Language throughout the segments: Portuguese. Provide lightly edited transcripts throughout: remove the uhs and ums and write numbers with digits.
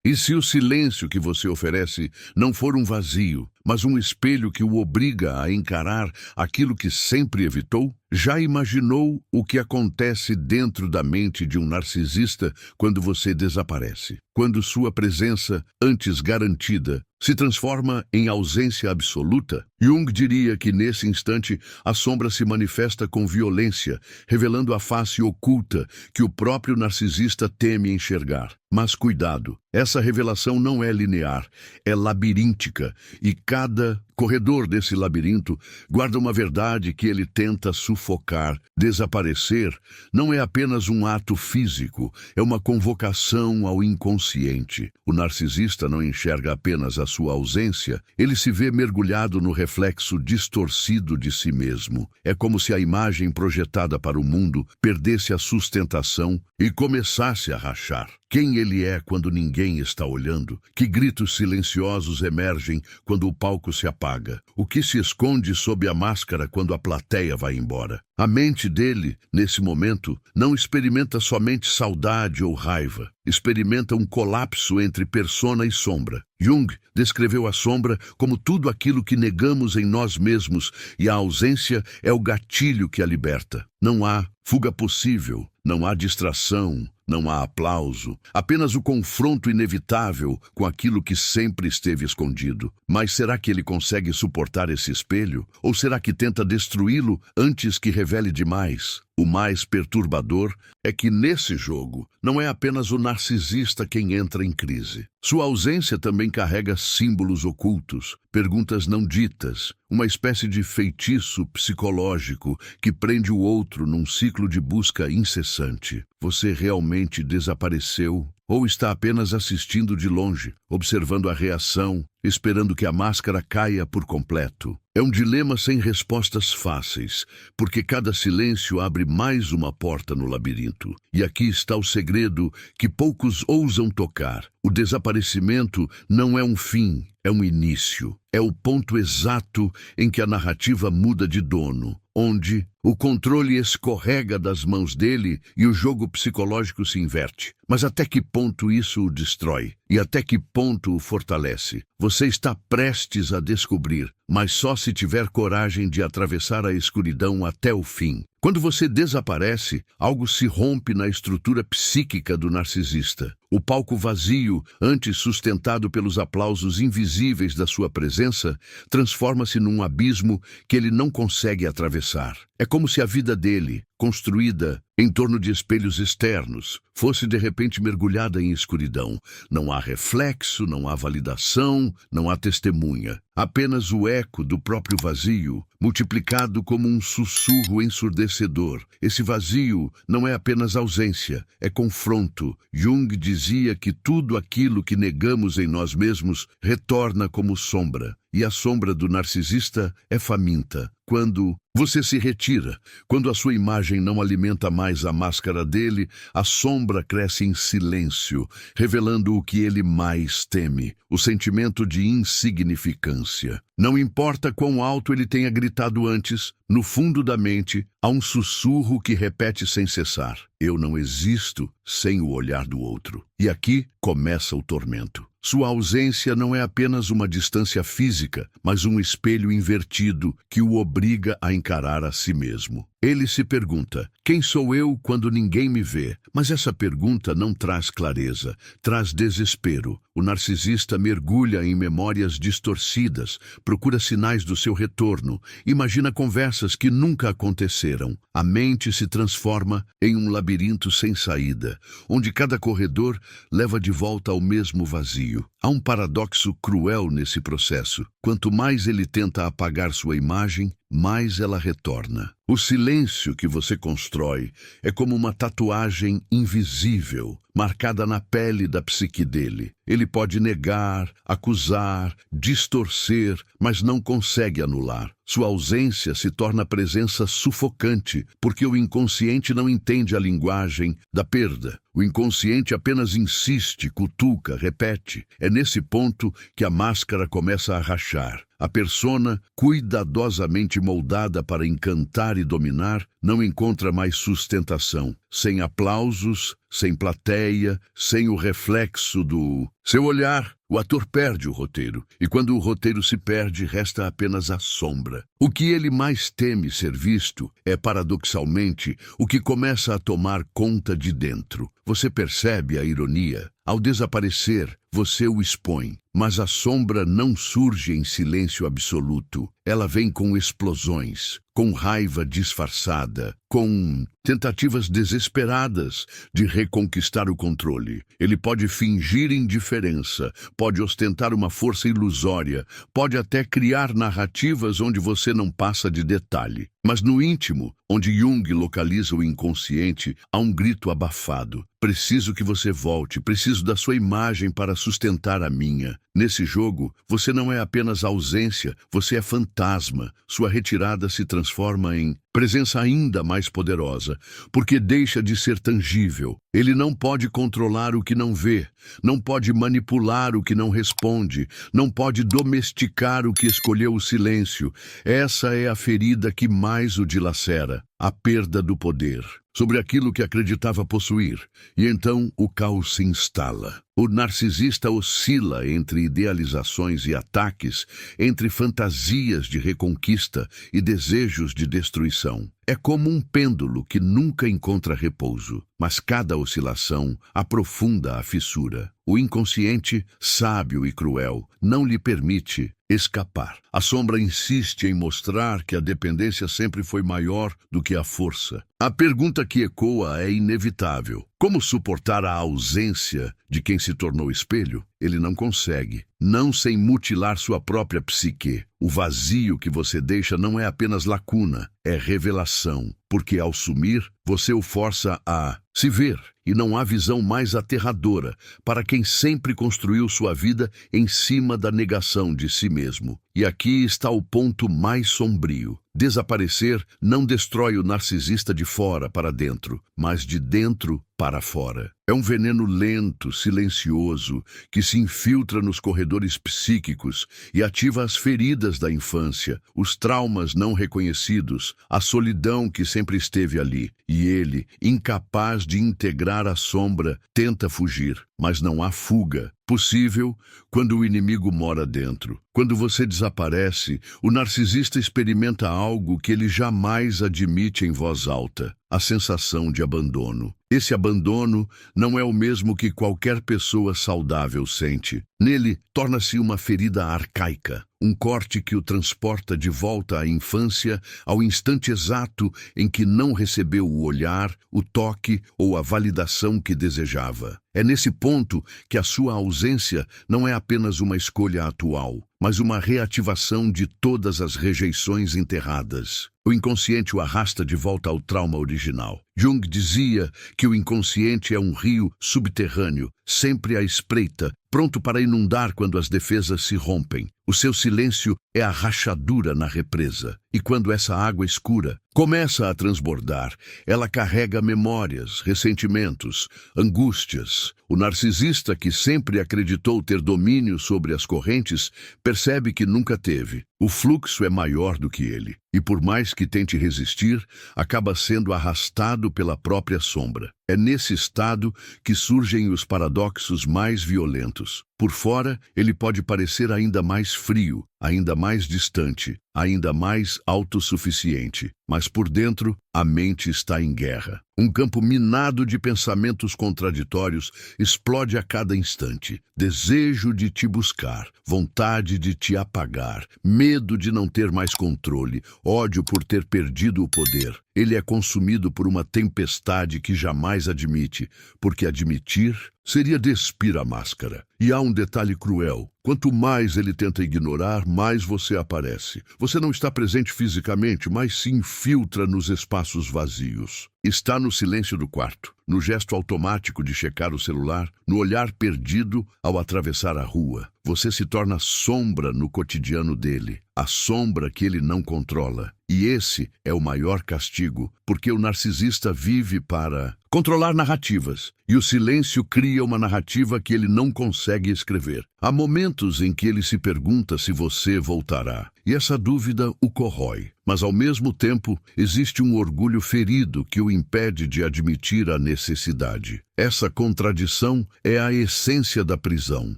E se o silêncio que você oferece não for um vazio, mas um espelho que o obriga a encarar aquilo que sempre evitou? Já imaginou o que acontece dentro da mente de um narcisista quando você desaparece? Quando sua presença, antes garantida, se transforma em ausência absoluta? Jung diria que nesse instante a sombra se manifesta com violência, revelando a face oculta que o próprio narcisista teme enxergar. Mas cuidado, essa revelação não é linear, é labiríntica, e cada corredor desse labirinto guarda uma verdade que ele tenta sufocar. Desaparecer não é apenas um ato físico, é uma convocação ao inconsciente. O narcisista não enxerga apenas a sua ausência, ele se vê mergulhado no reflexo distorcido de si mesmo. É como se a imagem projetada para o mundo perdesse a sustentação e começasse a rachar. Quem ele é quando ninguém está olhando? Que gritos silenciosos emergem quando o palco se apaga? O que se esconde sob a máscara quando a plateia vai embora? A mente dele, nesse momento, não experimenta somente saudade ou raiva. Experimenta um colapso entre persona e sombra. Jung descreveu a sombra como tudo aquilo que negamos em nós mesmos, e a ausência é o gatilho que a liberta. Não há fuga possível, não há distração, não há aplauso, apenas o confronto inevitável com aquilo que sempre esteve escondido. Mas será que ele consegue suportar esse espelho? Ou será que tenta destruí-lo antes que revele demais? O mais perturbador é que nesse jogo não é apenas o narcisista quem entra em crise. Sua ausência também carrega símbolos ocultos, perguntas não ditas, uma espécie de feitiço psicológico que prende o outro num ciclo de busca incessante. Você realmente desapareceu? Ou está apenas assistindo de longe, observando a reação, esperando que a máscara caia por completo? É um dilema sem respostas fáceis, porque cada silêncio abre mais uma porta no labirinto. E aqui está o segredo que poucos ousam tocar. O desaparecimento não é um fim, é um início. É o ponto exato em que a narrativa muda de dono, onde o controle escorrega das mãos dele e o jogo psicológico se inverte. Mas até que ponto isso o destrói? E até que ponto o fortalece? Você está prestes a descobrir, mas só se tiver coragem de atravessar a escuridão até o fim. Quando você desaparece, algo se rompe na estrutura psíquica do narcisista. O palco vazio, antes sustentado pelos aplausos invisíveis da sua presença, transforma-se num abismo que ele não consegue atravessar. É como se a vida dele, construída em torno de espelhos externos, fosse de repente mergulhada em escuridão. Não há reflexo, não há validação, não há testemunha. Apenas o eco do próprio vazio, multiplicado como um sussurro ensurdecedor. Esse vazio não é apenas ausência, é confronto. Jung dizia que tudo aquilo que negamos em nós mesmos retorna como sombra. E a sombra do narcisista é faminta. Quando você se retira, quando a sua imagem não alimenta mais a máscara dele, a sombra cresce em silêncio, revelando o que ele mais teme, o sentimento de insignificância. Não importa quão alto ele tenha gritado antes, no fundo da mente há um sussurro que repete sem cessar: eu não existo sem o olhar do outro. E aqui começa o tormento. Sua ausência não é apenas uma distância física, mas um espelho invertido que o obriga a encarar a si mesmo. Ele se pergunta: quem sou eu quando ninguém me vê? Mas essa pergunta não traz clareza, traz desespero. O narcisista mergulha em memórias distorcidas, procura sinais do seu retorno, imagina conversas que nunca aconteceram. A mente se transforma em um labirinto sem saída, onde cada corredor leva de volta ao mesmo vazio. Há um paradoxo cruel nesse processo. Quanto mais ele tenta apagar sua imagem, mais ela retorna. O silêncio que você constrói é como uma tatuagem invisível, marcada na pele da psique dele. Ele pode negar, acusar, distorcer, mas não consegue anular. Sua ausência se torna presença sufocante, porque o inconsciente não entende a linguagem da perda. O inconsciente apenas insiste, cutuca, repete. É nesse ponto que a máscara começa a rachar. A persona, cuidadosamente moldada para encantar e dominar, não encontra mais sustentação. sem aplausos, sem plateia, sem o reflexo do seu olhar. O ator perde o roteiro, e quando o roteiro se perde, resta apenas a sombra. O que ele mais teme ser visto é, paradoxalmente, o que começa a tomar conta de dentro. Você percebe a ironia? Ao desaparecer, você o expõe, mas a sombra não surge em silêncio absoluto. Ela vem com explosões, com raiva disfarçada, com tentativas desesperadas de reconquistar o controle. Ele pode fingir indiferença, pode ostentar uma força ilusória, pode até criar narrativas onde você não passa de detalhe. Mas no íntimo, onde Jung localiza o inconsciente, há um grito abafado. Preciso que você volte, preciso da sua imagem para sustentar a minha. Nesse jogo, você não é apenas ausência, você é fantasma. Sua retirada se transforma em presença ainda mais poderosa, porque deixa de ser tangível. Ele não pode controlar o que não vê, não pode manipular o que não responde, não pode domesticar o que escolheu o silêncio. Essa é a ferida que mais o dilacera, a perda do poder sobre aquilo que acreditava possuir, e então o caos se instala. O narcisista oscila entre idealizações e ataques, entre fantasias de reconquista e desejos de destruição. É como um pêndulo que nunca encontra repouso, mas cada oscilação aprofunda a fissura. O inconsciente, sábio e cruel, não lhe permite escapar. A sombra insiste em mostrar que a dependência sempre foi maior do que a força. A pergunta que ecoa é inevitável. Como suportar a ausência de quem se tornou espelho? Ele não consegue, não sem mutilar sua própria psique. O vazio que você deixa não é apenas lacuna, é revelação, porque ao sumir, você o força a se ver, e não há visão mais aterradora para quem sempre construiu sua vida em cima da negação de si mesmo. E aqui está o ponto mais sombrio. Desaparecer não destrói o narcisista de fora para dentro, mas de dentro para fora. É um veneno lento, silencioso, que se infiltra nos corredores psíquicos e ativa as feridas da infância, os traumas não reconhecidos, a solidão que sempre esteve ali. E ele, incapaz de integrar a sombra, tenta fugir, mas não há fuga possível quando o inimigo mora dentro. Quando você desaparece, o narcisista experimenta algo que ele jamais admite em voz alta: a sensação de abandono. Esse abandono não é o mesmo que qualquer pessoa saudável sente. Nele, torna-se uma ferida arcaica, um corte que o transporta de volta à infância, ao instante exato em que não recebeu o olhar, o toque ou a validação que desejava. É nesse ponto que a sua ausência não é apenas uma escolha atual, mas uma reativação de todas as rejeições enterradas. O inconsciente o arrasta de volta ao trauma original. Jung dizia que o inconsciente é um rio subterrâneo, sempre à espreita, pronto para inundar quando as defesas se rompem. O seu silêncio é a rachadura na represa. E quando essa água escura começa a transbordar, ela carrega memórias, ressentimentos, angústias. O narcisista, que sempre acreditou ter domínio sobre as correntes, percebe que nunca teve. O fluxo é maior do que ele, e por mais que tente resistir, acaba sendo arrastado pela própria sombra. É nesse estado que surgem os paradoxos mais violentos. Por fora, ele pode parecer ainda mais frio, ainda mais distante, ainda mais autossuficiente. Mas por dentro, a mente está em guerra. Um campo minado de pensamentos contraditórios explode a cada instante. Desejo de te buscar, vontade de te apagar, medo de não ter mais controle, ódio por ter perdido o poder. Ele é consumido por uma tempestade que jamais admite, porque admitir seria despir a máscara. E há um detalhe cruel. Quanto mais ele tenta ignorar, mais você aparece. Você não está presente fisicamente, mas se infiltra nos espaços vazios. Está no silêncio do quarto, no gesto automático de checar o celular, no olhar perdido ao atravessar a rua. Você se torna sombra no cotidiano dele, a sombra que ele não controla. E esse é o maior castigo, porque o narcisista vive para controlar narrativas, e o silêncio cria uma narrativa que ele não consegue escrever. Há momentos em que ele se pergunta se você voltará, e essa dúvida o corrói. Mas, ao mesmo tempo, existe um orgulho ferido que o impede de admitir a necessidade. Essa contradição é a essência da prisão.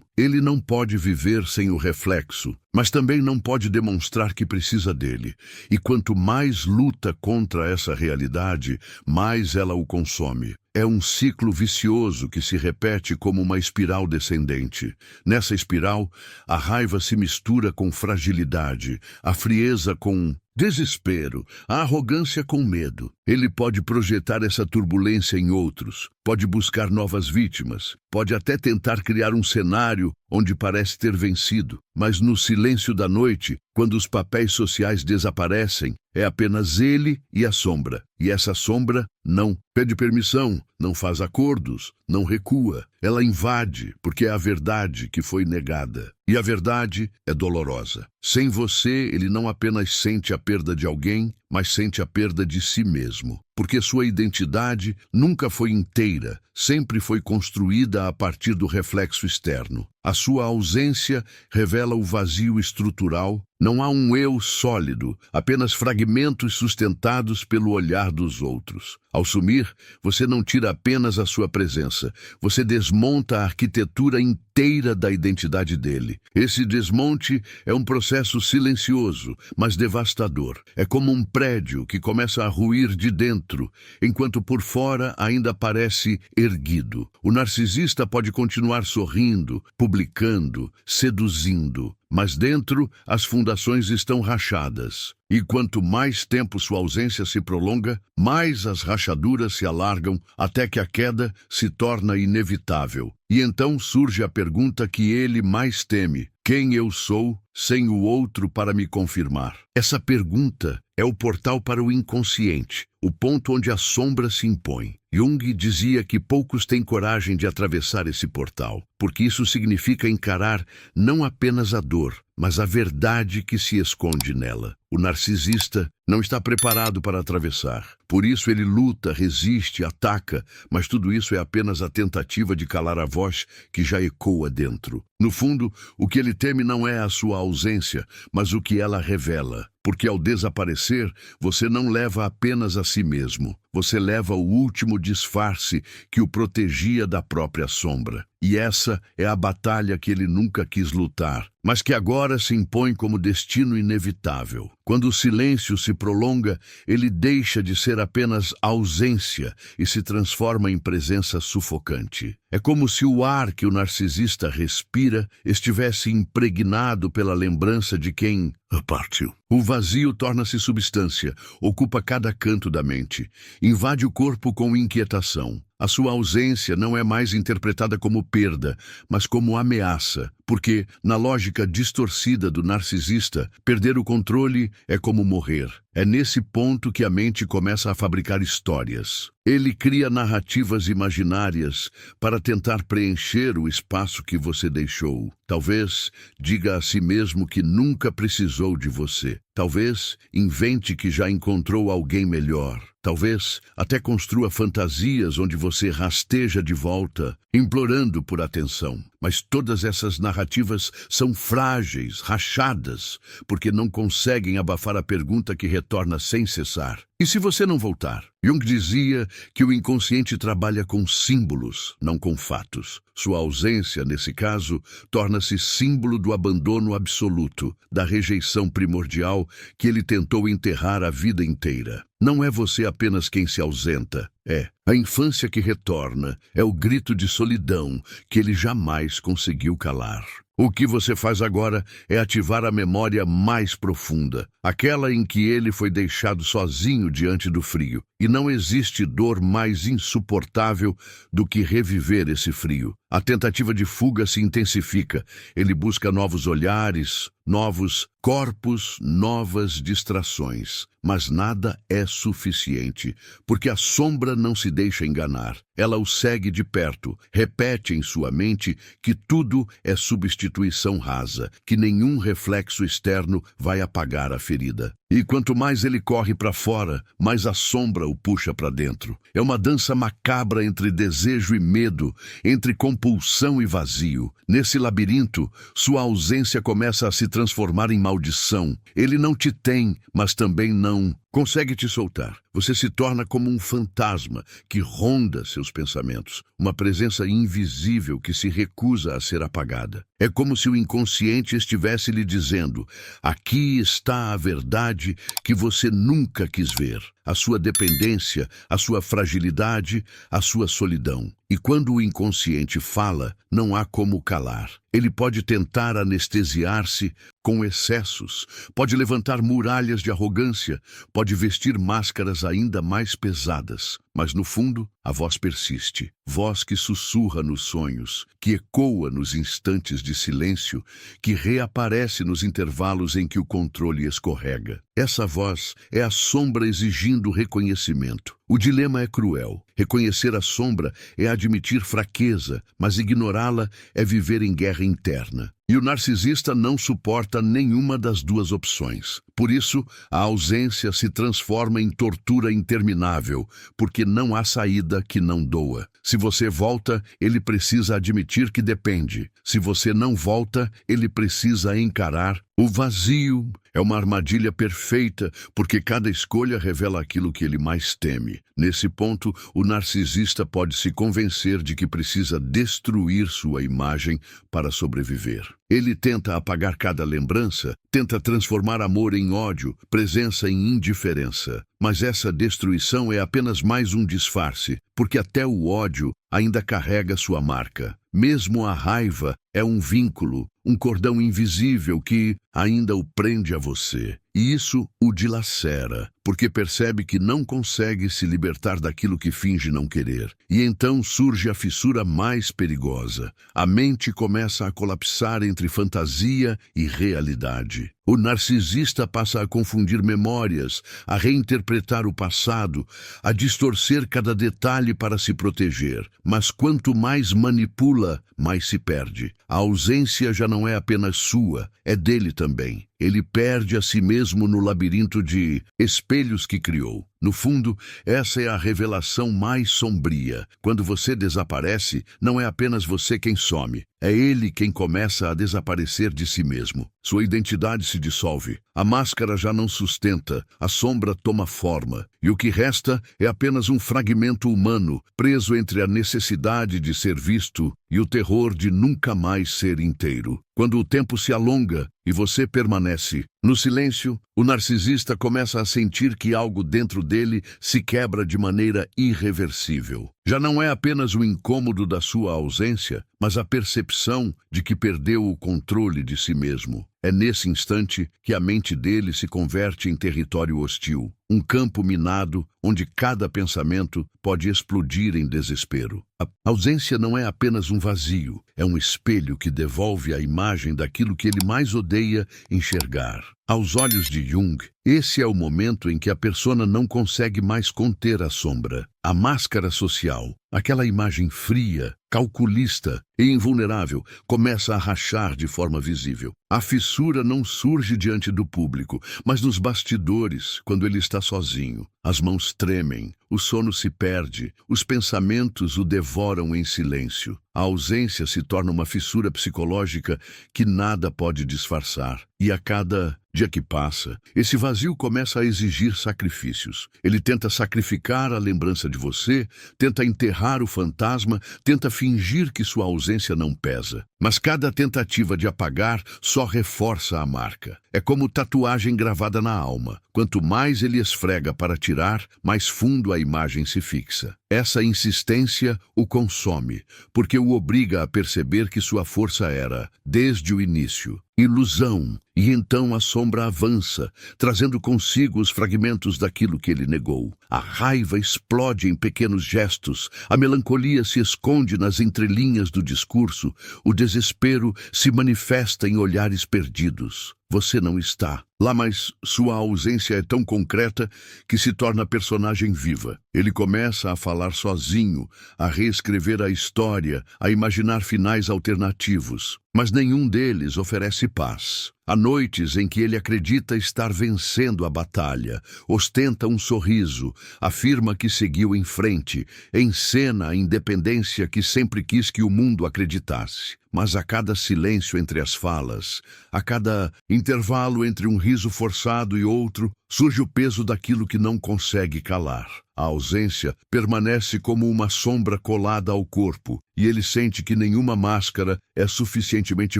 Ele não pode viver sem o reflexo, mas também não pode demonstrar que precisa dele. E quanto mais luta contra essa realidade, mais ela o consome. É um ciclo vicioso que se repete como uma espiral descendente. Nessa espiral, a raiva se mistura com fragilidade, a frieza com desespero, a arrogância com medo. Ele pode projetar essa turbulência em outros, pode buscar novas vítimas, pode até tentar criar um cenário onde parece ter vencido. Mas no silêncio da noite, quando os papéis sociais desaparecem, é apenas ele e a sombra. E essa sombra não pede permissão, não faz acordos, não recua. Ela invade, porque é a verdade que foi negada. E a verdade é dolorosa. Sem você, ele não apenas sente a perda de alguém, mas sente a perda de si mesmo. Porque sua identidade nunca foi inteira, sempre foi construída a partir do reflexo externo. A sua ausência revela o vazio estrutural. Não há um eu sólido, apenas fragmentos sustentados pelo olhar dos outros. Ao sumir, você não tira apenas a sua presença, você desmonta a arquitetura inteira da identidade dele. Esse desmonte é um processo silencioso, mas devastador. É como um prédio que começa a ruir de dentro, enquanto por fora ainda parece erguido. O narcisista pode continuar sorrindo, publicando, seduzindo, mas dentro as fundações estão rachadas. E quanto mais tempo sua ausência se prolonga, mais as rachaduras se alargam até que a queda se torna inevitável. E então surge a pergunta que ele mais teme: quem eu sou sem o outro para me confirmar? Essa pergunta é o portal para o inconsciente, o ponto onde a sombra se impõe. Jung dizia que poucos têm coragem de atravessar esse portal, porque isso significa encarar não apenas a dor, mas a verdade que se esconde nela. O narcisista não está preparado para atravessar. Por isso ele luta, resiste, ataca, mas tudo isso é apenas a tentativa de calar a voz que já ecoa dentro. No fundo, o que ele teme não é a sua ausência, mas o que ela revela. Porque ao desaparecer, você não leva apenas a si mesmo. Você leva o último disfarce que o protegia da própria sombra. E essa é a batalha que ele nunca quis lutar, mas que agora se impõe como destino inevitável. Quando o silêncio se prolonga, ele deixa de ser apenas ausência e se transforma em presença sufocante. É como se o ar que o narcisista respira estivesse impregnado pela lembrança de quem partiu. O vazio torna-se substância, ocupa cada canto da mente, invade o corpo com inquietação. A sua ausência não é mais interpretada como perda, mas como ameaça, porque, na lógica distorcida do narcisista, perder o controle é como morrer. É nesse ponto que a mente começa a fabricar histórias. Ele cria narrativas imaginárias para tentar preencher o espaço que você deixou. Talvez diga a si mesmo que nunca precisou de você. Talvez invente que já encontrou alguém melhor. Talvez até construa fantasias onde você rasteja de volta, implorando por atenção. Mas todas essas narrativas são frágeis, rachadas, porque não conseguem abafar a pergunta que retorna sem cessar. E se você não voltar? Jung dizia que o inconsciente trabalha com símbolos, não com fatos. Sua ausência, nesse caso, torna-se símbolo do abandono absoluto, da rejeição primordial que ele tentou enterrar a vida inteira. Não é você apenas quem se ausenta, é a infância que retorna, é o grito de solidão que ele jamais conseguiu calar. O que você faz agora é ativar a memória mais profunda, aquela em que ele foi deixado sozinho diante do frio. E não existe dor mais insuportável do que reviver esse frio. A tentativa de fuga se intensifica. Ele busca novos olhares, novos corpos, novas distrações. Mas nada é suficiente, porque a sombra não se deixa enganar. Ela o segue de perto, repete em sua mente que tudo é substituição rasa, que nenhum reflexo externo vai apagar a ferida. E quanto mais ele corre para fora, mais a sombra o puxa para dentro. É uma dança macabra entre desejo e medo, entre compulsão e vazio. Nesse labirinto, sua ausência começa a se transformar em maldição. Ele não te tem, mas também não consegue te soltar. Você se torna como um fantasma que ronda seus pensamentos, uma presença invisível que se recusa a ser apagada. É como se o inconsciente estivesse lhe dizendo: aqui está a verdade que você nunca quis ver. A sua dependência, a sua fragilidade, a sua solidão. E quando o inconsciente fala, não há como calar. Ele pode tentar anestesiar-se com excessos, pode levantar muralhas de arrogância, pode vestir máscaras ainda mais pesadas. Mas no fundo, a voz persiste. Voz que sussurra nos sonhos, que ecoa nos instantes de silêncio, que reaparece nos intervalos em que o controle escorrega. Essa voz é a sombra exigindo reconhecimento. O dilema é cruel. Reconhecer a sombra é admitir fraqueza, mas ignorá-la é viver em guerra interna. E o narcisista não suporta nenhuma das duas opções. Por isso, a ausência se transforma em tortura interminável, porque não há saída que não doa. Se você volta, ele precisa admitir que depende. Se você não volta, ele precisa encarar. O vazio é uma armadilha perfeita, porque cada escolha revela aquilo que ele mais teme. Nesse ponto, o narcisista pode se convencer de que precisa destruir sua imagem para sobreviver. Ele tenta apagar cada lembrança, tenta transformar amor em ódio, presença em indiferença. Mas essa destruição é apenas mais um disfarce, porque até o ódio ainda carrega sua marca. Mesmo a raiva é um vínculo, um cordão invisível que ainda o prende a você. E isso o dilacera, porque percebe que não consegue se libertar daquilo que finge não querer. E então surge a fissura mais perigosa. A mente começa a colapsar entre fantasia e realidade. O narcisista passa a confundir memórias, a reinterpretar o passado, a distorcer cada detalhe para se proteger. Mas quanto mais manipula, mais se perde. A ausência já não é apenas sua, é dele também. Ele perde a si mesmo no labirinto de espelhos que criou. No fundo, essa é a revelação mais sombria. Quando você desaparece, não é apenas você quem some. É ele quem começa a desaparecer de si mesmo. Sua identidade se dissolve. A máscara já não sustenta. A sombra toma forma. E o que resta é apenas um fragmento humano, preso entre a necessidade de ser visto e o terror de nunca mais ser inteiro. Quando o tempo se alonga e você permanece no silêncio, o narcisista começa a sentir que algo dentro dele se quebra de maneira irreversível. Já não é apenas o incômodo da sua ausência, mas a percepção de que perdeu o controle de si mesmo. É nesse instante que a mente dele se converte em território hostil, um campo minado onde cada pensamento pode explodir em desespero. A ausência não é apenas um vazio, é um espelho que devolve a imagem daquilo que ele mais odeia enxergar. Aos olhos de Jung, esse é o momento em que a persona não consegue mais conter a sombra. A máscara social, aquela imagem fria, calculista e invulnerável, começa a rachar de forma visível. A fissura não surge diante do público, mas nos bastidores, quando ele está sozinho. As mãos tremem, o sono se perde, os pensamentos o devoram em silêncio. A ausência se torna uma fissura psicológica que nada pode disfarçar. E a cada dia que passa, esse vazio começa a exigir sacrifícios. Ele tenta sacrificar a lembrança de você, tenta enterrar o fantasma, tenta fingir que sua ausência não pesa. Mas cada tentativa de apagar só reforça a marca. É como tatuagem gravada na alma. Quanto mais ele esfrega para tirar, mais fundo a imagem se fixa. Essa insistência o consome, porque o obriga a perceber que sua força era, desde o início, ilusão. E então a sombra avança, trazendo consigo os fragmentos daquilo que ele negou. A raiva explode em pequenos gestos, a melancolia se esconde nas entrelinhas do discurso, o desespero se manifesta em olhares perdidos. Você não está lá, mas sua ausência é tão concreta que se torna personagem viva. Ele começa a falar sozinho, a reescrever a história, a imaginar finais alternativos. Mas nenhum deles oferece paz. Há noites em que ele acredita estar vencendo a batalha, ostenta um sorriso, afirma que seguiu em frente, encena a independência que sempre quis que o mundo acreditasse. Mas a cada silêncio entre as falas, a cada intervalo entre um riso forçado e outro, surge o peso daquilo que não consegue calar. A ausência permanece como uma sombra colada ao corpo, e ele sente que nenhuma máscara é suficientemente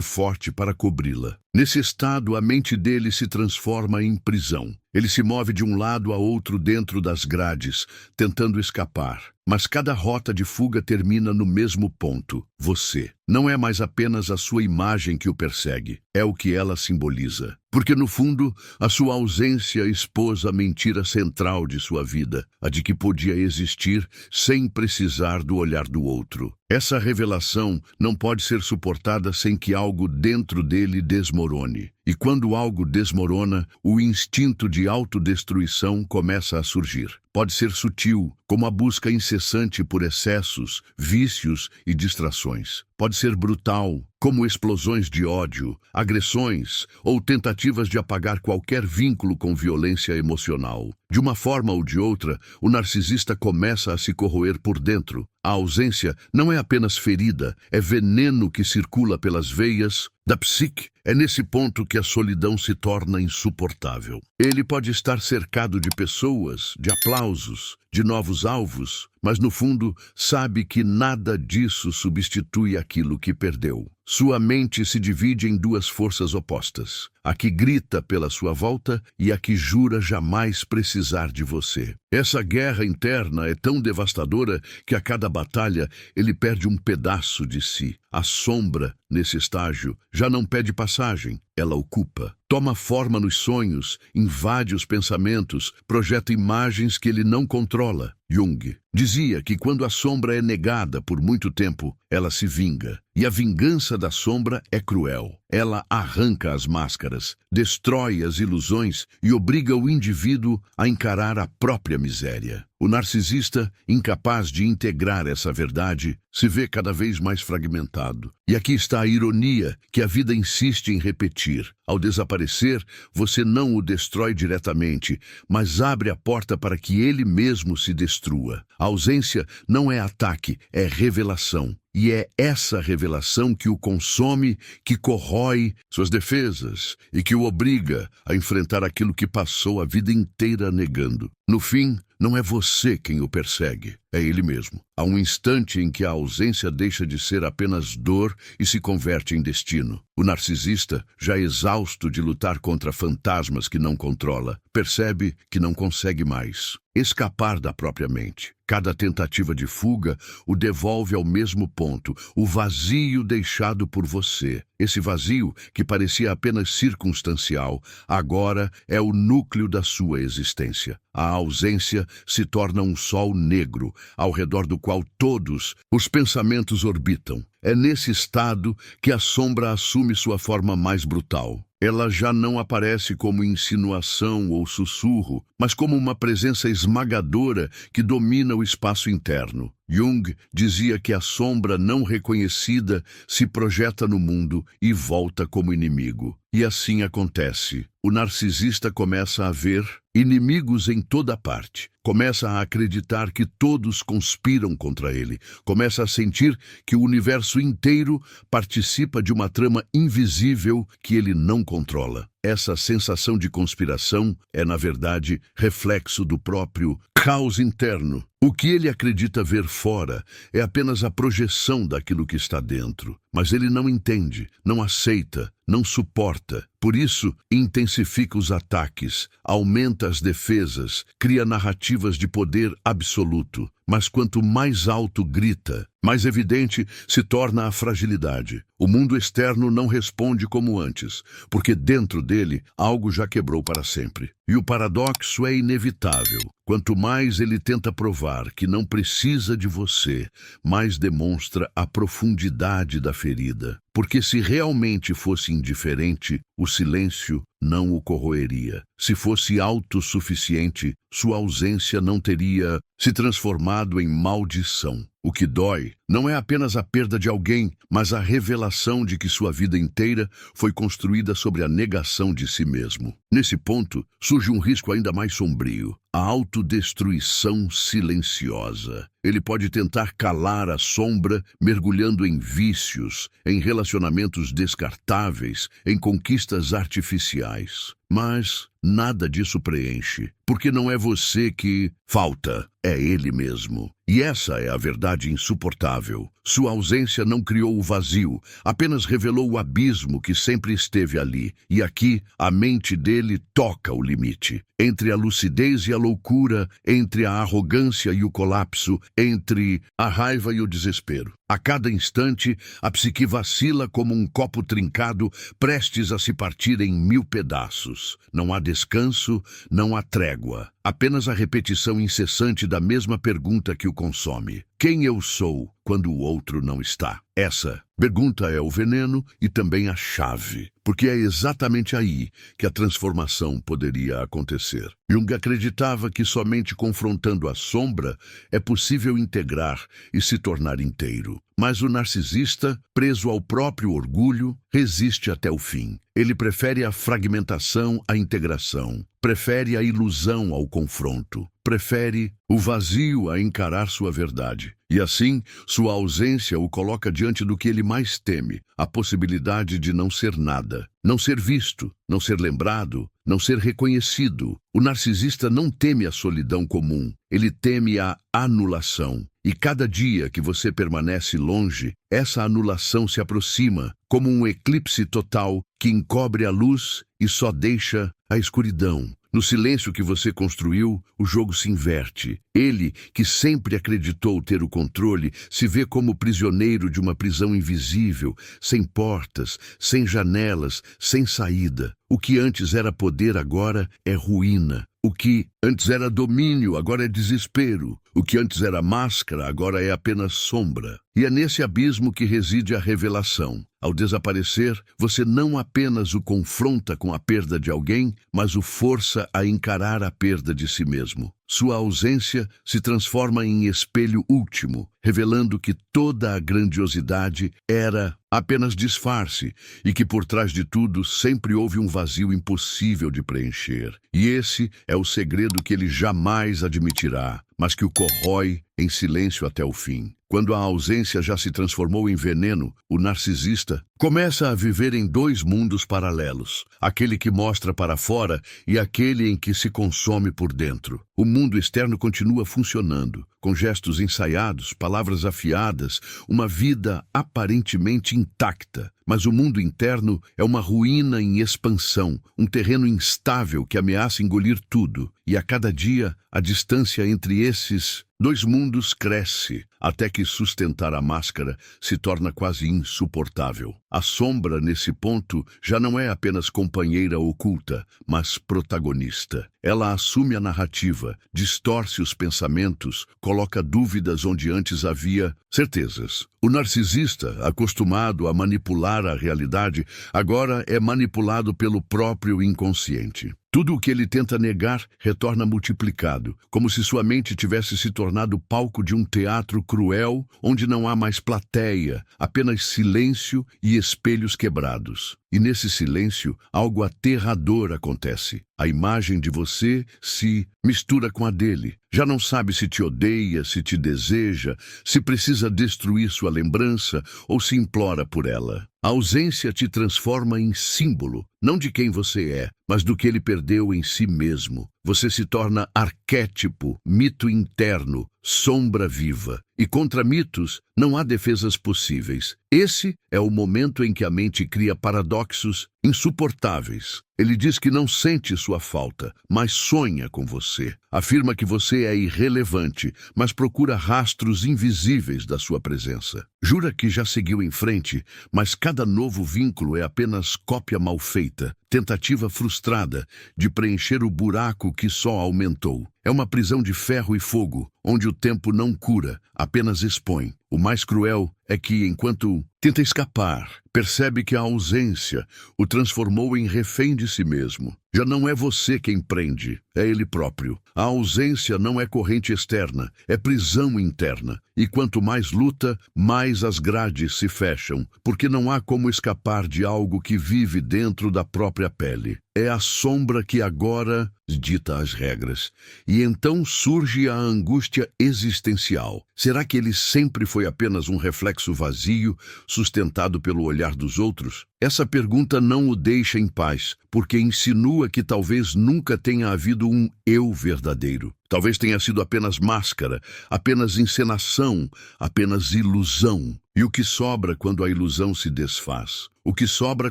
forte para cobri-la. Nesse estado, a mente dele se transforma em prisão. Ele se move de um lado a outro dentro das grades, tentando escapar. Mas cada rota de fuga termina no mesmo ponto: você. Não é mais apenas a sua imagem que o persegue, é o que ela simboliza. Porque, no fundo, a sua ausência expôs a mentira central de sua vida, a de que podia existir sem precisar do olhar do outro. Essa revelação não pode ser suportada sem que algo dentro dele desmorone. E quando algo desmorona, o instinto de autodestruição começa a surgir. Pode ser sutil, como a busca incessante por excessos, vícios e distrações. Pode ser brutal, como explosões de ódio, agressões ou tentativas de apagar qualquer vínculo com violência emocional. De uma forma ou de outra, o narcisista começa a se corroer por dentro. A ausência não é apenas ferida, é veneno que circula pelas veias da psique. É nesse ponto que a solidão se torna insuportável. Ele pode estar cercado de pessoas, de aplausos, de novos alvos, mas no fundo sabe que nada disso substitui aquilo que perdeu. Sua mente se divide em duas forças opostas: a que grita pela sua volta e a que jura jamais precisar de você. Essa guerra interna é tão devastadora que a cada batalha ele perde um pedaço de si. A sombra, nesse estágio, já não pede passagem, ela ocupa. Toma forma nos sonhos, invade os pensamentos, projeta imagens que ele não controla. Jung dizia que quando a sombra é negada por muito tempo, ela se vinga. E a vingança da sombra é cruel. Ela arranca as máscaras, destrói as ilusões e obriga o indivíduo a encarar a própria miséria. O narcisista, incapaz de integrar essa verdade, se vê cada vez mais fragmentado. E aqui está a ironia que a vida insiste em repetir. Ao desaparecer, você não o destrói diretamente, mas abre a porta para que ele mesmo se destrua. A ausência não é ataque, é revelação. E é essa revelação que o consome, que corrói suas defesas e que o obriga a enfrentar aquilo que passou a vida inteira negando. No fim, não é você quem o persegue, é ele mesmo. Há um instante em que a ausência deixa de ser apenas dor e se converte em destino. O narcisista, já exausto de lutar contra fantasmas que não controla, percebe que não consegue mais escapar da própria mente. Cada tentativa de fuga o devolve ao mesmo ponto, o vazio deixado por você. Esse vazio, que parecia apenas circunstancial, agora é o núcleo da sua existência. A ausência se torna um sol negro, ao redor do qual todos os pensamentos orbitam. É nesse estado que a sombra assume sua forma mais brutal. Ela já não aparece como insinuação ou sussurro, mas como uma presença esmagadora que domina o espaço interno. Jung dizia que a sombra não reconhecida se projeta no mundo e volta como inimigo. E assim acontece. O narcisista começa a ver inimigos em toda parte. Começa a acreditar que todos conspiram contra ele. Começa a sentir que o universo inteiro participa de uma trama invisível que ele não controla. Essa sensação de conspiração é, na verdade, reflexo do próprio caos interno. O que ele acredita ver fora é apenas a projeção daquilo que está dentro. Mas ele não entende, não aceita, não suporta. Por isso, intensifica os ataques, aumenta as defesas, cria narrativas de poder absoluto. Mas quanto mais alto grita, mais evidente se torna a fragilidade. O mundo externo não responde como antes, porque dentro dele algo já quebrou para sempre. E o paradoxo é inevitável. Quanto mais ele tenta provar que não precisa de você, mais demonstra a profundidade da ferida. porque se realmente fosse indiferente, o silêncio não o corroeria. Se fosse autossuficiente, sua ausência não teria se transformado em maldição. O que dói não é apenas a perda de alguém, mas a revelação de que sua vida inteira foi construída sobre a negação de si mesmo. Nesse ponto, surge um risco ainda mais sombrio: a autodestruição silenciosa. Ele pode tentar calar a sombra, mergulhando em vícios, em relacionamentos descartáveis, em conquistas artificiais. Mas nada disso preenche, porque não é você que falta, é ele mesmo. E essa é a verdade insuportável. Sua ausência não criou o vazio, apenas revelou o abismo que sempre esteve ali. E aqui, a mente dele toca o limite. Entre a lucidez e a loucura, entre a arrogância e o colapso, entre a raiva e o desespero. A cada instante, a psique vacila como um copo trincado, prestes a se partir em 1000 pedaços. Não há descanso, não há trégua. Apenas a repetição incessante da mesma pergunta que o consome: quem eu sou quando o outro não está? Essa pergunta é o veneno e também a chave, porque é exatamente aí que a transformação poderia acontecer. Jung acreditava que somente confrontando a sombra é possível integrar e se tornar inteiro. Mas o narcisista, preso ao próprio orgulho, resiste até o fim. Ele prefere a fragmentação à integração, prefere a ilusão ao confronto, prefere o vazio a encarar sua verdade. E assim, sua ausência o coloca diante do que ele mais teme: a possibilidade de não ser nada, não ser visto, não ser lembrado, não ser reconhecido. O narcisista não teme a solidão comum, ele teme a anulação. E cada dia que você permanece longe, essa anulação se aproxima, como um eclipse total que encobre a luz e só deixa a escuridão. No silêncio que você construiu, o jogo se inverte. Ele, que sempre acreditou ter o controle, se vê como prisioneiro de uma prisão invisível, sem portas, sem janelas, sem saída. O que antes era poder agora é ruína. O que antes era domínio agora é desespero. O que antes era máscara agora é apenas sombra. E é nesse abismo que reside a revelação. Ao desaparecer, você não apenas o confronta com a perda de alguém, mas o força a encarar a perda de si mesmo. Sua ausência se transforma em espelho último, revelando que toda a grandiosidade era apenas disfarce e que por trás de tudo sempre houve um vazio impossível de preencher. E esse é o segredo que ele jamais admitirá, mas que o corrói em silêncio até o fim. Quando a ausência já se transformou em veneno, o narcisista começa a viver em 2 mundos paralelos: aquele que mostra para fora e aquele em que se consome por dentro. O mundo externo continua funcionando, com gestos ensaiados, palavras afiadas, uma vida aparentemente intacta. Mas o mundo interno é uma ruína em expansão, um terreno instável que ameaça engolir tudo. E a cada dia, a distância entre esses 2 mundos cresce, até que sustentar a máscara se torna quase insuportável. A sombra, nesse ponto, já não é apenas companheira oculta, mas protagonista. Ela assume a narrativa, distorce os pensamentos, coloca dúvidas onde antes havia certezas. O narcisista, acostumado a manipular a realidade, agora é manipulado pelo próprio inconsciente. Tudo o que ele tenta negar retorna multiplicado, como se sua mente tivesse se tornado palco de um teatro cruel, onde não há mais plateia, apenas silêncio e espelhos quebrados. E nesse silêncio, algo aterrador acontece. A imagem de você se mistura com a dele. Já não sabe se te odeia, se te deseja, se precisa destruir sua lembrança ou se implora por ela. A ausência te transforma em símbolo, não de quem você é, mas do que ele perdeu em si mesmo. Você se torna arquétipo, mito interno, sombra viva. E contra mitos não há defesas possíveis. Esse é o momento em que a mente cria paradoxos insuportáveis. Ele diz que não sente sua falta, mas sonha com você. Afirma que você é irrelevante, mas procura rastros invisíveis da sua presença. Jura que já seguiu em frente, mas cada novo vínculo é apenas cópia mal feita, tentativa frustrada de preencher o buraco que só aumentou. É uma prisão de ferro e fogo, onde o tempo não cura, apenas expõe. O mais cruel é que, enquanto tenta escapar, percebe que a ausência o transformou em refém de si mesmo. Já não é você quem prende, é ele próprio. A ausência não é corrente externa, é prisão interna. E quanto mais luta, mais as grades se fecham, porque não há como escapar de algo que vive dentro da própria pele. É a sombra que agora dita as regras. E então surge a angústia existencial. Será que ele sempre foi apenas um reflexo vazio, sustentado pelo olhar dos outros? Essa pergunta não o deixa em paz, porque insinua que talvez nunca tenha havido um eu verdadeiro. Talvez tenha sido apenas máscara, apenas encenação, apenas ilusão. E o que sobra quando a ilusão se desfaz? O que sobra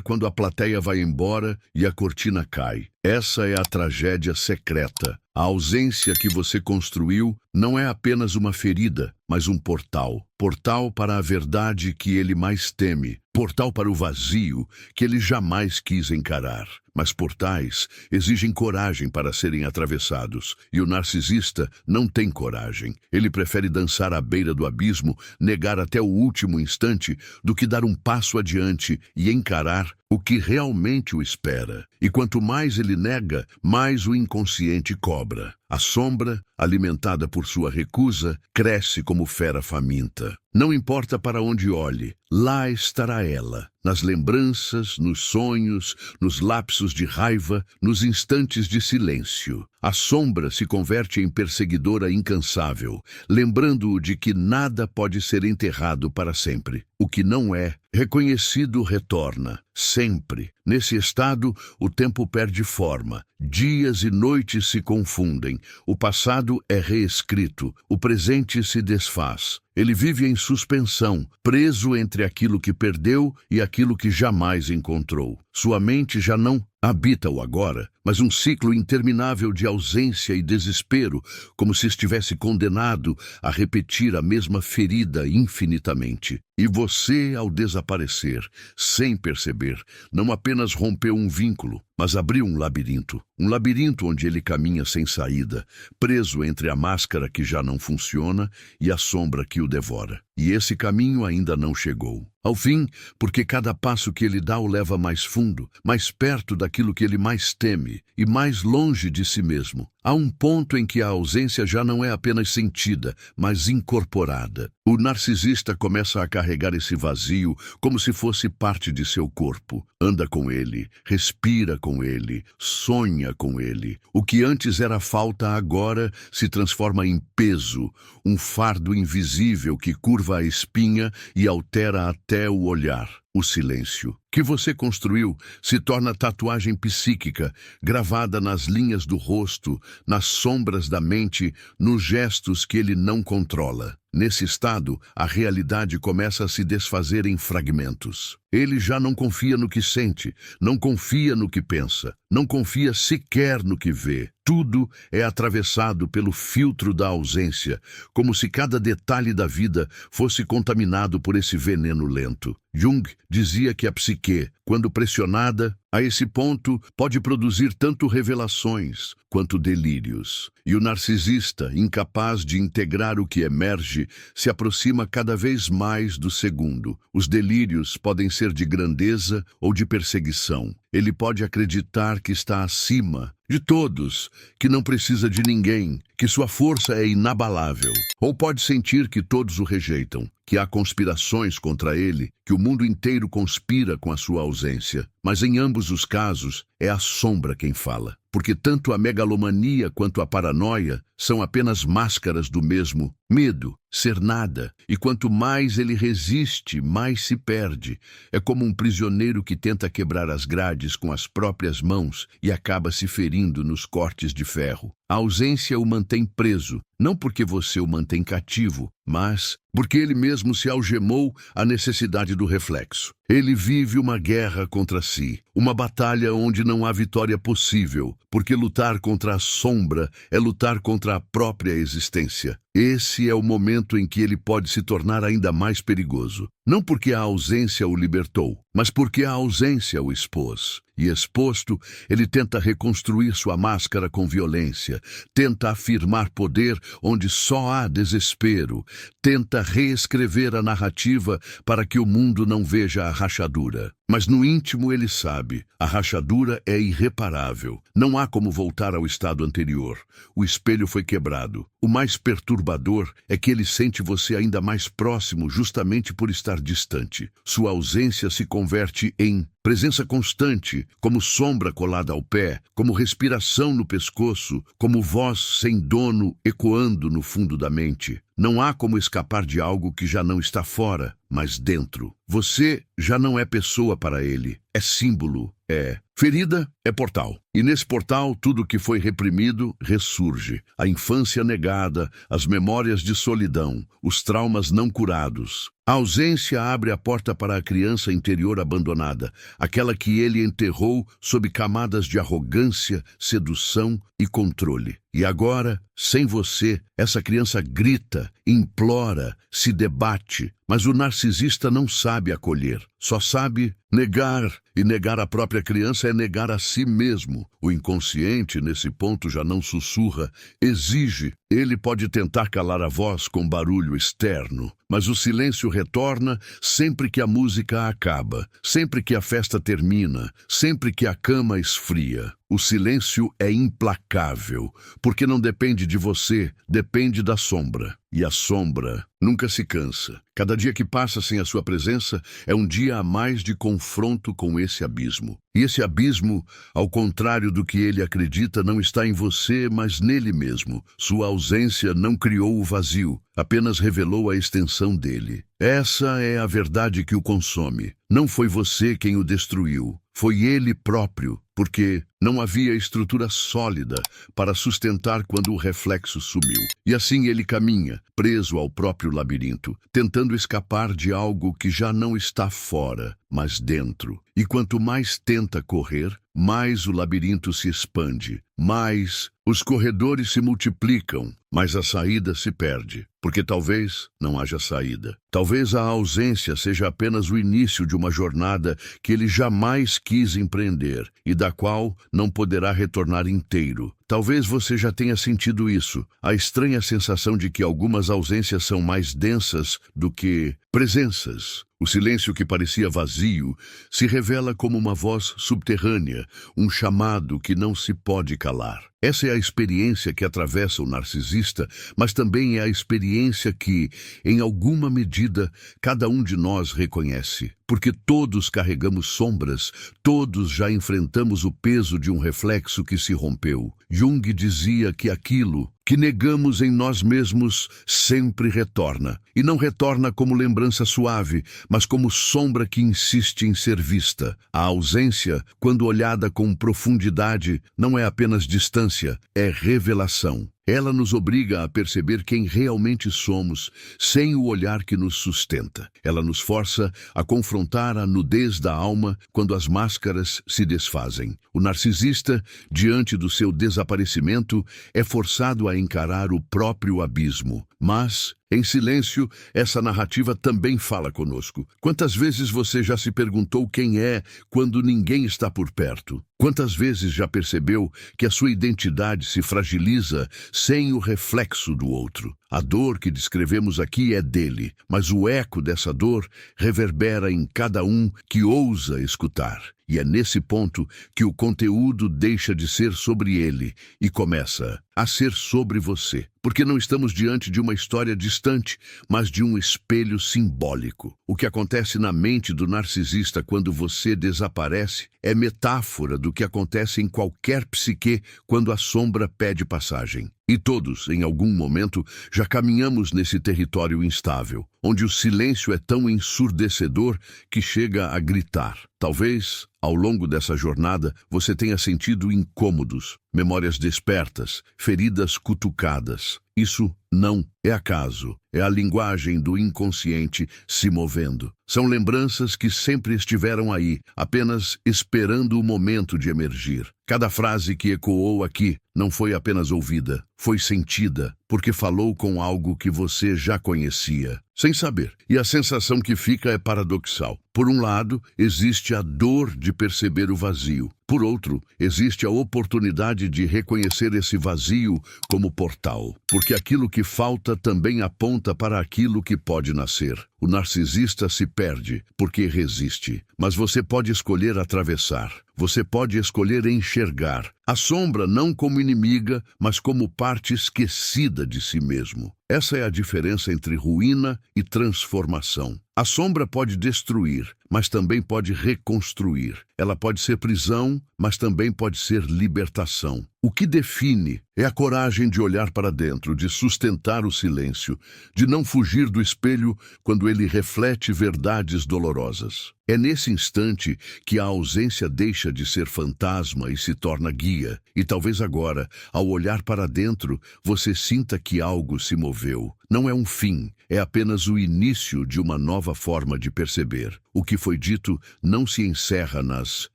quando a plateia vai embora e a cortina cai? Essa é a tragédia secreta. A ausência que você construiu não é apenas uma ferida, mas um portal. Portal para a verdade que ele mais teme. Portal para o vazio que ele jamais quis encarar. Mas portais exigem coragem para serem atravessados. E o narcisista não tem coragem. Ele prefere dançar à beira do abismo, negar até o último instante, do que dar um passo adiante e encarar o que realmente o espera. E quanto mais ele nega, mais o inconsciente cobra. A sombra, alimentada por sua recusa, cresce como fera faminta. Não importa para onde olhe, lá estará ela. Nas lembranças, nos sonhos, nos lapsos de raiva, nos instantes de silêncio. A sombra se converte em perseguidora incansável, lembrando-o de que nada pode ser enterrado para sempre. O que não é reconhecido retorna, sempre. Nesse estado, o tempo perde forma. Dias e noites se confundem. O passado é reescrito. O presente se desfaz. Ele vive em suspensão, preso entre aquilo que perdeu e aquilo que jamais encontrou. Sua mente já não habita o agora, mas um ciclo interminável de ausência e desespero, como se estivesse condenado a repetir a mesma ferida infinitamente. E você, ao desaparecer, sem perceber, não apenas rompeu um vínculo, mas abriu um labirinto. Um labirinto onde ele caminha sem saída, preso entre a máscara que já não funciona e a sombra que o devora. E esse caminho ainda não chegou. Ao fim, porque cada passo que ele dá o leva mais fundo, mais perto daquilo que ele mais teme e mais longe de si mesmo. Há um ponto em que a ausência já não é apenas sentida, mas incorporada. O narcisista começa a carregar esse vazio como se fosse parte de seu corpo. Anda com ele, respira com ele, sonha com ele. O que antes era falta agora se transforma em peso, um fardo invisível que curva a espinha e altera até o olhar. O silêncio que você construiu se torna tatuagem psíquica, gravada nas linhas do rosto, nas sombras da mente, nos gestos que ele não controla. Nesse estado, a realidade começa a se desfazer em fragmentos. Ele já não confia no que sente, não confia no que pensa, não confia sequer no que vê. Tudo é atravessado pelo filtro da ausência, como se cada detalhe da vida fosse contaminado por esse veneno lento. Jung dizia que a psique, quando pressionada, a esse ponto, pode produzir tanto revelações quanto delírios. E o narcisista, incapaz de integrar o que emerge, se aproxima cada vez mais do segundo. Os delírios podem ser de grandeza ou de perseguição. Ele pode acreditar que está acima de todos, que não precisa de ninguém, que sua força é inabalável. Ou pode sentir que todos o rejeitam, que há conspirações contra ele, que o mundo inteiro conspira com a sua ausência. Mas em ambos os casos, é a sombra quem fala. Porque tanto a megalomania quanto a paranoia são apenas máscaras do mesmo medo, ser nada. E quanto mais ele resiste, mais se perde. É como um prisioneiro que tenta quebrar as grades com as próprias mãos e acaba se ferindo nos cortes de ferro. A ausência o mantém preso, não porque você o mantém cativo, mas porque ele mesmo se algemou à necessidade do reflexo. Ele vive uma guerra contra si, uma batalha onde não há vitória possível, porque lutar contra a sombra é lutar contra a própria existência. esse é o momento em que ele pode se tornar ainda mais perigoso. Não porque a ausência o libertou, mas porque a ausência o expôs. E exposto, ele tenta reconstruir sua máscara com violência, tenta afirmar poder onde só há desespero, tenta reescrever a narrativa para que o mundo não veja a rachadura. Mas no íntimo ele sabe, a rachadura é irreparável. Não há como voltar ao estado anterior. O espelho foi quebrado. O mais perturbador é que ele sente você ainda mais próximo justamente por estar distante. Sua ausência se converte em presença constante, como sombra colada ao pé, como respiração no pescoço, como voz sem dono ecoando no fundo da mente. Não há como escapar de algo que já não está fora, mas dentro. Você já não é pessoa para ele, é símbolo, é ferida, é portal. E nesse portal, tudo que foi reprimido ressurge. A infância negada, as memórias de solidão, os traumas não curados. A ausência abre a porta para a criança interior abandonada, aquela que ele enterrou sob camadas de arrogância, sedução e controle. E agora, sem você, essa criança grita, implora, se debate, mas o narcisista não sabe acolher, só sabe negar, e negar a própria criança é negar a si mesmo. O inconsciente, nesse ponto, já não sussurra, exige. Ele pode tentar calar a voz com barulho externo, mas o silêncio retorna sempre que a música acaba, sempre que a festa termina, sempre que a cama esfria. O silêncio é implacável, porque não depende de você, depende da sombra. E a sombra nunca se cansa. Cada dia que passa sem a sua presença é um dia a mais de confronto com esse abismo. E esse abismo, ao contrário do que ele acredita, não está em você, mas nele mesmo. Sua ausência não criou o vazio, apenas revelou a extensão dele. Essa é a verdade que o consome. Não foi você quem o destruiu, foi ele próprio, porque não havia estrutura sólida para sustentar quando o reflexo sumiu. E assim ele caminha, preso ao próprio labirinto, tentando escapar de algo que já não está fora, mas dentro. E quanto mais tenta correr, mais o labirinto se expande, mais os corredores se multiplicam, mas a saída se perde, porque talvez não haja saída. Talvez a ausência seja apenas o início de uma jornada que ele jamais quis empreender e da qual não poderá retornar inteiro. Talvez você já tenha sentido isso, a estranha sensação de que algumas ausências são mais densas do que presenças. O silêncio que parecia vazio se revela como uma voz subterrânea, um chamado que não se pode calar. Essa é a experiência que atravessa o narcisista, mas também é a experiência que, em alguma medida, cada um de nós reconhece. Porque todos carregamos sombras, todos já enfrentamos o peso de um reflexo que se rompeu. Jung dizia que aquilo que negamos em nós mesmos sempre retorna. E não retorna como lembrança suave, mas como sombra que insiste em ser vista. A ausência, quando olhada com profundidade, não é apenas distância, é revelação. Ela nos obriga a perceber quem realmente somos, sem o olhar que nos sustenta. Ela nos força a confrontar a nudez da alma quando as máscaras se desfazem. O narcisista, diante do seu desaparecimento, é forçado a encarar o próprio abismo. Mas, em silêncio, essa narrativa também fala conosco. Quantas vezes você já se perguntou quem é quando ninguém está por perto? Quantas vezes já percebeu que a sua identidade se fragiliza sem o reflexo do outro? A dor que descrevemos aqui é dele, mas o eco dessa dor reverbera em cada um que ousa escutar. E é nesse ponto que o conteúdo deixa de ser sobre ele e começa a ser sobre você. Porque não estamos diante de uma história distante, mas de um espelho simbólico. O que acontece na mente do narcisista quando você desaparece é metáfora do que acontece em qualquer psique quando a sombra pede passagem. E todos, em algum momento, já caminhamos nesse território instável, onde o silêncio é tão ensurdecedor que chega a gritar. Talvez, ao longo dessa jornada, você tenha sentido incômodos, memórias despertas, feridas cutucadas. Isso não é acaso, é a linguagem do inconsciente se movendo. São lembranças que sempre estiveram aí, apenas esperando o momento de emergir. Cada frase que ecoou aqui não foi apenas ouvida, foi sentida, porque falou com algo que você já conhecia, sem saber. E a sensação que fica é paradoxal. Por um lado, existe a dor de perceber o vazio. Por outro, existe a oportunidade de reconhecer esse vazio como portal, porque aquilo que falta também aponta para aquilo que pode nascer. O narcisista se perde porque resiste, mas você pode escolher atravessar. Você pode escolher enxergar a sombra não como inimiga, mas como parte esquecida de si mesmo. Essa é a diferença entre ruína e transformação. A sombra pode destruir, mas também pode reconstruir. Ela pode ser prisão, mas também pode ser libertação. O que define é a coragem de olhar para dentro, de sustentar o silêncio, de não fugir do espelho quando ele reflete verdades dolorosas. É nesse instante que a ausência deixa de ser fantasma e se torna guia. E talvez agora, ao olhar para dentro, você sinta que algo se moveu. Não é um fim, é apenas o início de uma nova forma de perceber. O que foi dito não se encerra nas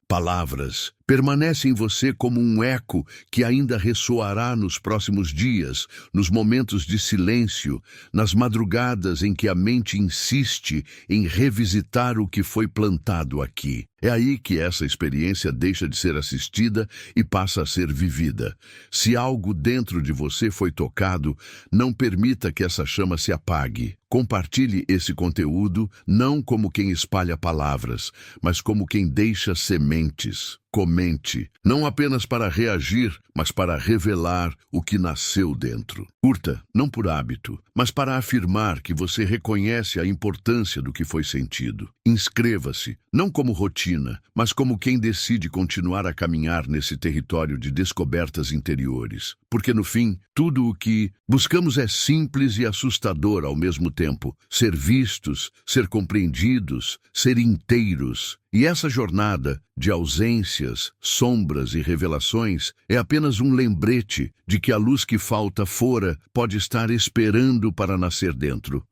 palavras. Permanece em você como um eco que ainda ressoará nos próximos dias, nos momentos de silêncio, nas madrugadas em que a mente insiste em revisitar o que foi plantado aqui. É aí que essa experiência deixa de ser assistida e passa a ser vivida. Se algo dentro de você foi tocado, não permita que essa chama se apague. Compartilhe esse conteúdo não como quem espalha palavras, mas como quem deixa sementes. Comente, não apenas para reagir, mas para revelar o que nasceu dentro. Curta, não por hábito, mas para afirmar que você reconhece a importância do que foi sentido. Inscreva-se, não como rotina, mas como quem decide continuar a caminhar nesse território de descobertas interiores. Porque no fim, tudo o que buscamos é simples e assustador ao mesmo tempo. Ser vistos, ser compreendidos, ser inteiros. E essa jornada de ausências, sombras e revelações é apenas um lembrete de que a luz que falta fora pode estar esperando para nascer dentro.